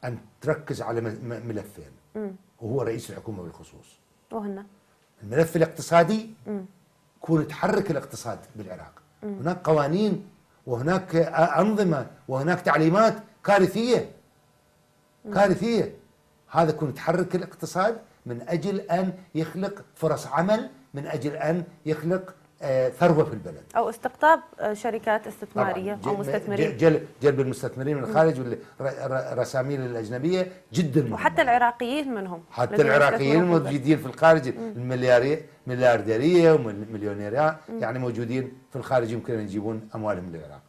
ان تركز على ملفين، وهو رئيس الحكومه بالخصوص، وهن الملف الاقتصادي، كون تحرك الاقتصاد بالعراق. هناك قوانين وهناك أنظمة وهناك تعليمات كارثية كارثية. هذا كون تحرك الاقتصاد من أجل أن يخلق فرص عمل، من أجل أن يخلق ثروة في البلد، أو استقطاب شركات استثمارية أو مستثمرين، جلب المستثمرين من الخارج والرسامين الأجنبية جدا مهم. وحتى العراقيين منهم، حتى العراقيين موجودين في الخارج، المليارديرية والمليونيرات يعني موجودين في الخارج، يمكن أن يجيبون أموالهم للعراق.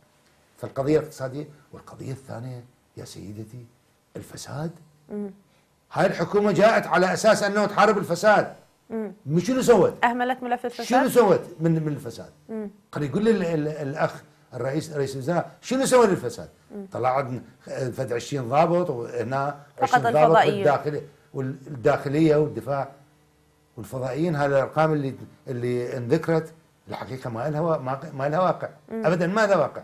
فالقضية الاقتصادية. والقضية الثانية يا سيدتي الفساد. هاي الحكومة جاءت على أساس أنه تحارب الفساد. شنو سوت؟ أهملت ملف الفساد. شنو سوت من الفساد؟ قد يقول لي الأخ رئيس الوزراء شنو سوى للفساد؟ طلع فد 20 ضابط، وهنا 20 ضابط والداخلية والدفاع والفضائيين. هذه الأرقام اللي انذكرت الحقيقة ما لها واقع أبدا، ما لها واقع.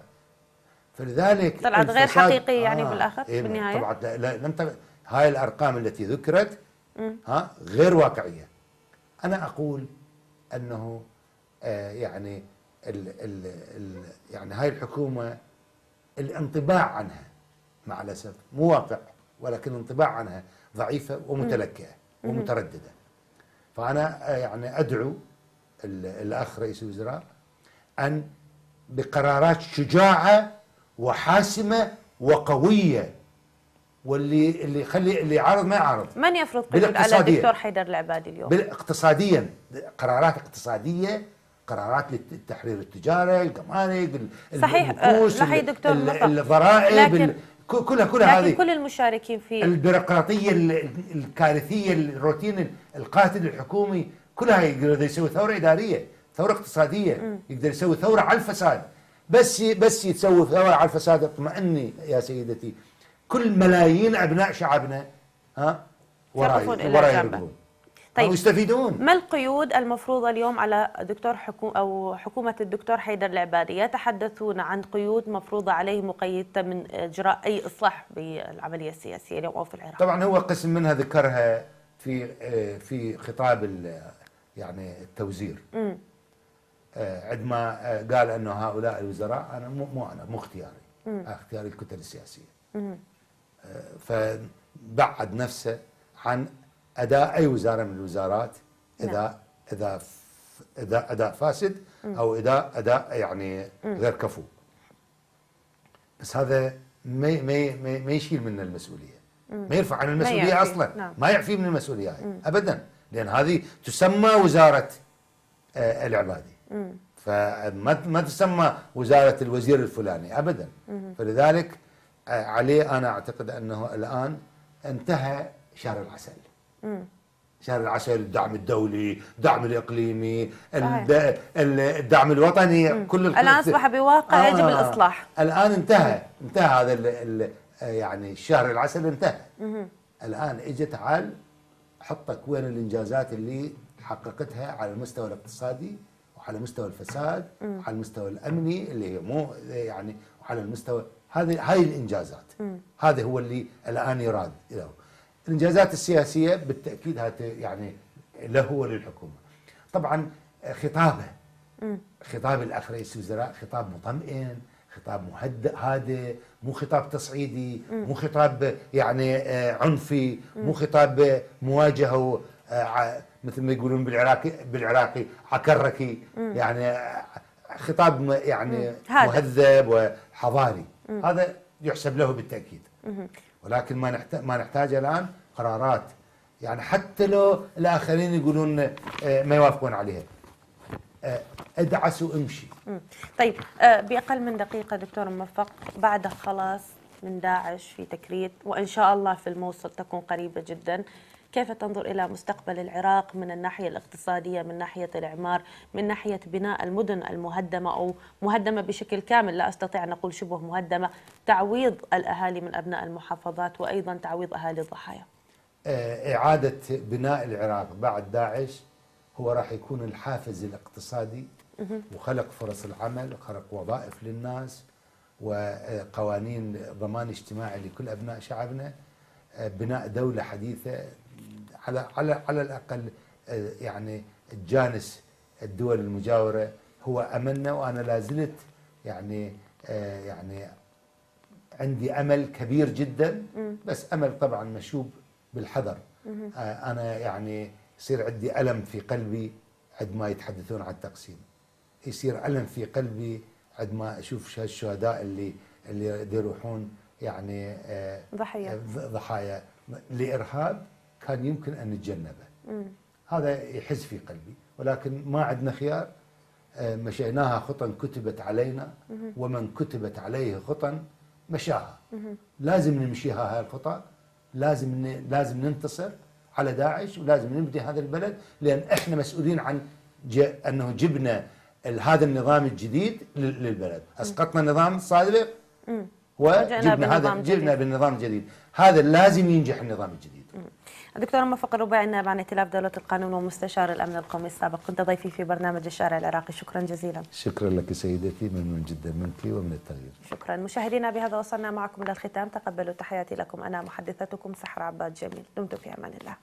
فلذلك طلعت غير حقيقية يعني بالآخر بالنهاية. طبعا هاي الأرقام التي ذكرت غير واقعية. أنا أقول أنه يعني يعني هاي الحكومة الانطباع عنها مع الأسف مو واقع، ولكن الانطباع عنها ضعيفة ومتلكئة ومترددة. فأنا يعني أدعو الأخ رئيس الوزراء أن بقرارات شجاعة وحاسمة وقوية، واللي يخلي اللي يعارض ما يعارض. من يفرض قيود على الدكتور حيدر العبادي اليوم؟ اقتصاديا، قرارات اقتصادية، قرارات للتحرير التجاري، الجمارك، صحيح. البنوك، دكتور الضرائب، كلها هذه. كل المشاركين في البيروقراطية الكارثية، الروتين القاتل الحكومي، كلها يقدر يسوي ثورة إدارية، ثورة اقتصادية، يقدر يسوي ثورة على الفساد. بس يسوي ثورة على الفساد، اطمئني يا سيدتي، كل ملايين أبناء شعبنا وراء يركضون. طيب، ويستفيدون. ما القيود المفروضة اليوم على حكومة الدكتور حيدر العبادي؟ يتحدثون عن قيود مفروضة عليه مقيدة من إجراء أي إصلاح بالعملية السياسية اليوم أو في العراق. طبعا هو قسم منها ذكرها في خطاب يعني التوزير، عندما قال أنه هؤلاء الوزراء أنا مو اختياري، اختياري الكتل السياسية. فبعد نفسه عن اداء اي وزاره من الوزارات نعم. اذا اداء فاسد او اداء يعني غير كفو. بس هذا ما يشيل منا المسؤوليه، ما يرفع عن المسؤوليه اصلا. نعم. ما يعفي من المسؤوليه هاي ابدا، لان هذه تسمى وزاره العبادي، فما تسمى وزاره الوزير الفلاني ابدا. فلذلك عليه انا اعتقد انه الان انتهى شهر العسل. شهر العسل، الدعم الدولي، الدعم الاقليمي، الدعم الوطني، كل الان اصبح بواقع يجب الاصلاح. الان انتهى هذا يعني شهر العسل انتهى. الان اجى تعال حطك وين الانجازات اللي حققتها على المستوى الاقتصادي وعلى مستوى الفساد وعلى المستوى الامني اللي هي مو يعني، وعلى المستوى هاي الانجازات. هذا هو اللي الان يراد له. الانجازات السياسيه بالتاكيد يعني له وللحكومه. طبعا خطاب الاخ رئيس الوزراء خطاب مطمئن، خطاب هادئ، مو خطاب تصعيدي، مو خطاب يعني عنفي، مو خطاب مواجهه مثل ما يقولون بالعراقي عكركي، يعني خطاب يعني مهذب وحضاري. هذا يحسب له بالتاكيد. ولكن ما نحتاج الان قرارات يعني حتى لو الاخرين يقولون ما يوافقون عليها، ادعس وامشي. طيب باقل من دقيقه دكتور موفق، بعد خلاص من داعش في تكريت وان شاء الله في الموصل تكون قريبه جدا، كيف تنظر الى مستقبل العراق من الناحيه الاقتصاديه، من ناحيه الاعمار، من ناحيه بناء المدن المهدمه او مهدمه بشكل كامل، لا استطيع ان اقول شبه مهدمه، تعويض الاهالي من ابناء المحافظات وايضا تعويض اهالي الضحايا؟ اعاده بناء العراق بعد داعش هو راح يكون الحافز الاقتصادي وخلق فرص العمل وخلق وظائف للناس وقوانين ضمان اجتماعي لكل ابناء شعبنا، بناء دوله حديثه على الاقل يعني تجانس الدول المجاوره هو املنا. وانا لا زلت يعني عندي امل كبير جدا، بس امل طبعا مشوب بالحذر. انا يعني يصير عندي الم في قلبي عندما يتحدثون عن التقسيم، يصير الم في قلبي عندما اشوف الشهداء اللي يروحون يعني ضحايا لارهاب كان يمكن ان نتجنبه. هذا يحز في قلبي، ولكن ما عندنا خيار. مشيناها خطا كتبت علينا، ومن كتبت عليه خطا مشاها. لازم نمشيها هاي الخطا، لازم ننتصر على داعش، ولازم نبني هذا البلد، لان احنا مسؤولين عن انه جبنا هذا النظام الجديد للبلد. اسقطنا النظام السابق جبنا بالنظام الجديد. هذا لازم ينجح النظام الجديد. دكتور موفق الرباعي، النائب عن ائتلاف دولة القانون ومستشار الامن القومي السابق، كنت ضيفي في برنامج الشارع العراقي، شكرا جزيلا. شكرا لك سيدتي، ممنون جدا منك ومن التغيير. شكرا. مشاهدينا، بهذا وصلنا معكم الى الختام، تقبلوا تحياتي لكم، انا محدثتكم سحر عباد جميل، دمتم في امان الله.